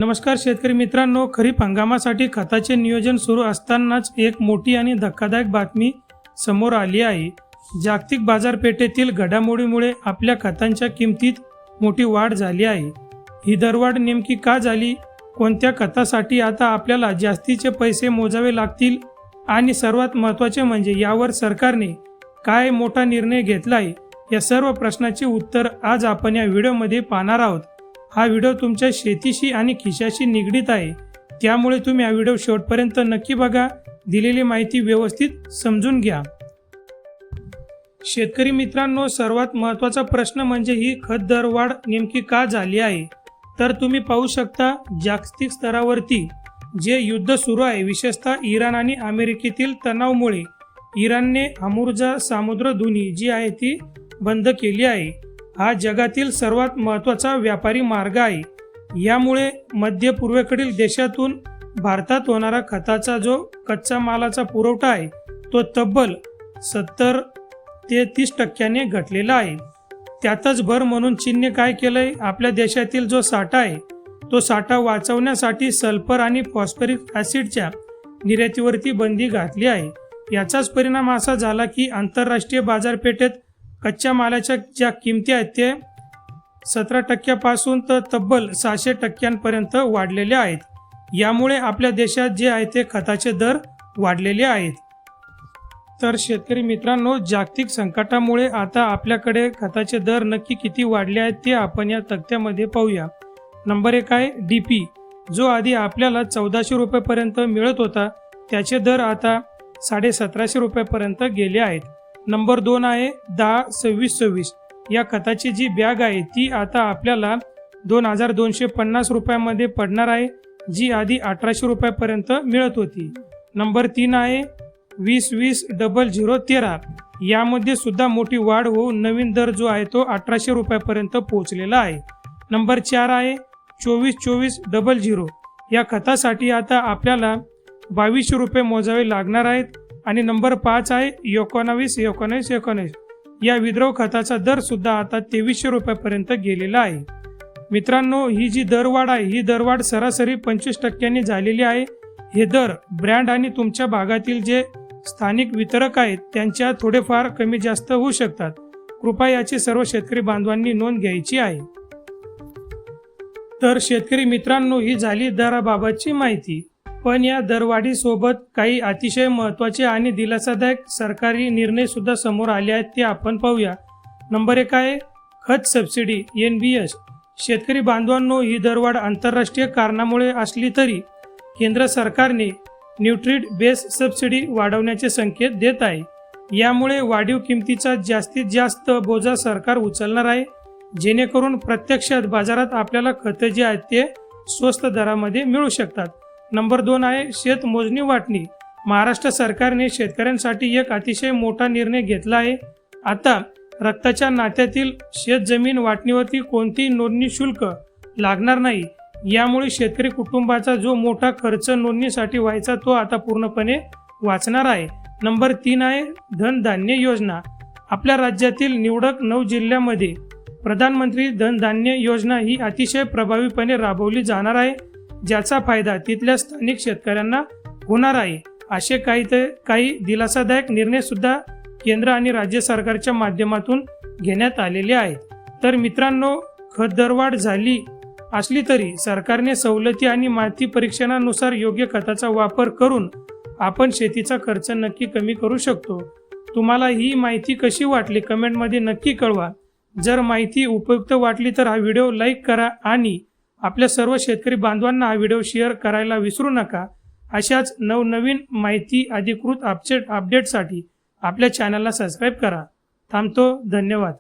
नमस्कार शेतकरी मित्रांनो, खरीप हंगामासाठी खताचे नियोजन सुरू असतानाच एक मोठी आणि धक्कादायक बातमी समोर आली आहे। जागतिक बाजारपेठेतील घडामोडीमुळे आपल्या खतांच्या किमतीत मोठी वाढ झाली आहे। ही दरवाढ नेमकी का झाली, कोणत्या खतासाठी आता आपल्याला जास्तीचे पैसे मोजावे लागतील आणि सर्वात महत्त्वाचे म्हणजे यावर सरकारने काय मोठा निर्णय घेतला आहे, या सर्व प्रश्नाची उत्तर आज आपण या व्हिडिओमध्ये पाहणार आहोत। हा व्हिडिओ तुमच्या शेतीशी आणि खिशाशी निगडीत आहे, त्यामुळे तुम्ही हा व्हिडिओ शेवटपर्यंत नक्की बघा, दिलेली माहिती व्यवस्थित समजून घ्या। शेतकरी मित्रांनो, सर्वात महत्त्वाचा प्रश्न म्हणजे ही खत दरवाढ नेमकी का झाली आहे। तर तुम्ही पाहू शकता, जागतिक स्तरावरती जे युद्ध सुरू आहे, विशेषतः इराण आणि अमेरिकेतील तणावामुळे इराणने हॉर्मुझ सामुद्रधुनी जी आहे ती बंद केली आहे। हा जगातील सर्वात महत्त्वाचा व्यापारी मार्ग आहे। यामुळे मध्य पूर्वेकडील देशातून भारतात होणारा खताचा जो कच्चा मालाचा पुरवठा आहे तो तब्बल 70 ते 30% घटलेला आहे। त्यातच भर म्हणून चीनने काय केलंय, आपल्या देशातील जो साठा आहे तो साठा वाचवण्यासाठी सल्फर आणि फॉस्फरिक ॲसिडच्या निर्यातीवरती बंदी घातली आहे। याचाच परिणाम असा झाला की आंतरराष्ट्रीय बाजारपेठेत कच्च्या मालाच्या ज्या किमती आहेत ते 17% पासून तर तब्बल 600% वाढलेल्या आहेत। यामुळे आपल्या देशात जे आहे ते खताचे दर वाढलेले आहेत। तर शेतकरी मित्रांनो, जागतिक संकटामुळे आता आपल्याकडे खताचे दर नक्की किती वाढले आहेत ते आपण या तक्त्यामध्ये पाहूया। नंबर 1 आहे DP, जो आधी आपल्याला 1400 रुपयापर्यंत मिळत होता, त्याचे दर आता 1750 रुपयापर्यंत गेले आहेत। नंबर 2 आहे 10-26-26, या खताची जी बॅग आहे ती आता आपल्याला 2250 रुपयामध्ये पडणार आहे, जी आधी 1800 रुपयापर्यंत मिळत होती। नंबर 3 आहे 20-20-0013, यामध्ये सुद्धा मोठी वाढ होऊन नवीन दर जो आहे तो 1800 रुपयापर्यंत पोहोचलेला आहे। नंबर 4 आहे 24-24-00, या खतासाठी आता आपल्याला 2200 रुपये मोजावे लागणार आहेत। आणि नंबर 5 आहे 19-19-19, या विद्रोह खताचा दर सुद्धा आता 2300 रुपयापर्यंत गेलेला आहे। मित्रांनो, ही जी दरवाढ आहे ही दरवाढ सरासरी 25% झालेली आहे। हे दर ब्रँड आणि तुमच्या भागातील जे स्थानिक वितरक आहेत त्यांच्या थोडेफार कमी जास्त होऊ शकतात। कृपया याची सर्व शेतकरी बांधवांनी नोंद घ्यायची आहे। तर शेतकरी मित्रांनो, ही झाली दराबाबतची माहिती, पण या दरवाढीसोबत काही अतिशय महत्त्वाचे आणि दिलासादायक सरकारी निर्णय सुद्धा समोर आले आहेत, ते आपण पाहूया। नंबर 1 आहे खत सबसिडी NBS। शेतकरी बांधवांनो, ही दरवाढ आंतरराष्ट्रीय कारणामुळे असली तरी केंद्र सरकारने न्यूट्रीड बेस सबसिडी वाढवण्याचे संकेत देत आहे। यामुळे वाढीव किमतीचा जास्तीत जास्त बोजा सरकार उचलणार आहे, जेणेकरून प्रत्यक्षात बाजारात आपल्याला खते जे आहेत ते स्वस्त दरामध्ये मिळू शकतात। नंबर 2 आहे शेत मोजणी वाटणी। महाराष्ट्र सरकारने शेतकऱ्यांसाठी एक अतिशय मोठा निर्णय घेतला आहे। आता रक्ताच्या नात्यातील शेत जमीन वाटणीवरती कोणतीही नोंदणी शुल्क लागणार नाही। यामुळे शेतकरी कुटुंबाचा जो मोठा खर्च नोंदणीसाठी व्हायचा तो आता पूर्णपणे वाचणार आहे। नंबर 3 आहे धनधान्य योजना। आपल्या राज्यातील निवडक 9 जिल्ह्यामध्ये प्रधानमंत्री धनधान्य योजना ही अतिशय प्रभावीपणे राबवली जाणार आहे, ज्याचा फायदा तिथल्या स्थानिक शेतकऱ्यांना होणार आहे। असे काही दिलासादायक निर्णय सुद्धा केंद्र आणि राज्य सरकारच्या माध्यमातून घेण्यात आलेले आहेत। तर मित्रांनो, खत दरवाढ झाली असली तरी सरकारने सवलती आणि माती परीक्षणानुसार योग्य खताचा वापर करून आपण शेतीचा खर्च नक्की कमी करू शकतो। तुम्हाला ही माहिती कशी वाटली कमेंटमध्ये नक्की कळवा। जर माहिती उपयुक्त वाटली तर हा व्हिडिओ लाईक करा आणि आपल्या सर्व शेतकरी बांधवांना हा व्हिडिओ शेअर करायला विसरू नका। अशाच नवनवीन माहिती अधिकृत अपडेटसाठी आपल्या चॅनलला सबस्क्राईब करा। थांबतो, धन्यवाद।